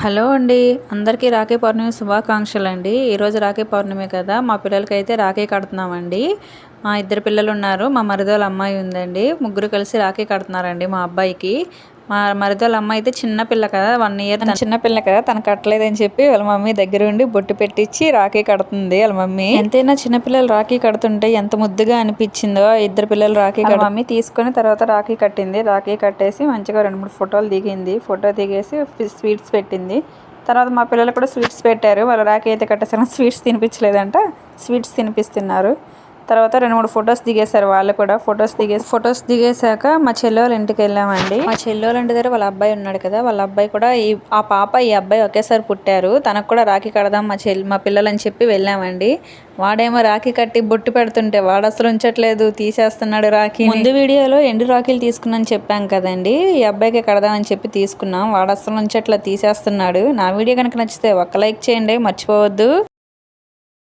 Hello అండి, అందరికీ రాఖీ పౌర్ణమి శుభాకాంక్షలు అండి. ఈరోజు రాఖీ పౌర్ణమి కదా, మా పిల్లలకైతే రాఖీ కడుతున్నామండి. మా ఇద్దరు పిల్లలు ఉన్నారు, మా మరిదోళ్ళ అమ్మాయి ఉందండి. ముగ్గురు కలిసి రాఖీ కడుతున్నారండి మా అబ్బాయికి. మా మరిదోళ్ళ అమ్మాయి అయితే చిన్నపిల్ల కదా, 1 ఇయర్ చిన్నపిల్ల కదా, తను కట్టలేదని చెప్పి వాళ్ళ మమ్మీ దగ్గర ఉండి బొట్టు పెట్టించి రాఖీ కడుతుంది వాళ్ళ మమ్మీ. ఎంతైనా చిన్నపిల్లలు రాఖీ కడుతుంటే ఎంత ముద్దుగా అనిపించిందో. ఇద్దరు పిల్లలు రాఖీ మమ్మీ తీసుకొని తర్వాత రాఖీ కట్టింది. రాఖీ కట్టేసి మంచిగా 2-3 ఫోటోలు దిగింది. ఫోటో దిగేసి స్వీట్స్ పెట్టింది. తర్వాత మా పిల్లలు కూడా స్వీట్స్ పెట్టారు. వాళ్ళు రాఖీ అయితే కట్టేసారు, స్వీట్స్ తినిపించలేదంట, స్వీట్స్ తినిపిస్తున్నారు. తర్వాత 2-3 ఫొటోస్ దిగేశారు వాళ్ళు కూడా. ఫొటోస్ దిగేశాక మా చెల్లెళ్ళ ఇంటికి వెళ్ళామండి. మా చెల్లెళ్ళ ఇంటి దగ్గర వాళ్ళ అబ్బాయి ఉన్నాడు కదా, వాళ్ళ అబ్బాయి కూడా ఆ పాప ఈ అబ్బాయి ఒకేసారి పుట్టారు. తనకు కూడా రాఖీ కడదాం మా పిల్లలని చెప్పి వెళ్ళామండి. వాడేమో రాఖీ కట్టి బొట్టు పెడుతుంటే వాడు అసలు ఉంచట్లేదు, తీసేస్తున్నాడు రాఖీ. ముందు వీడియోలో ఎండు రాఖీలు తీసుకున్నాను చెప్పాం కదండి, ఈ అబ్బాయికి కడదామని చెప్పి తీసుకున్నాం. వాడు అసలు ఉంచట్లా, తీసేస్తున్నాడు. నా వీడియో కనుక నచ్చితే ఒక్క లైక్ చేయండి, మర్చిపోవద్దు.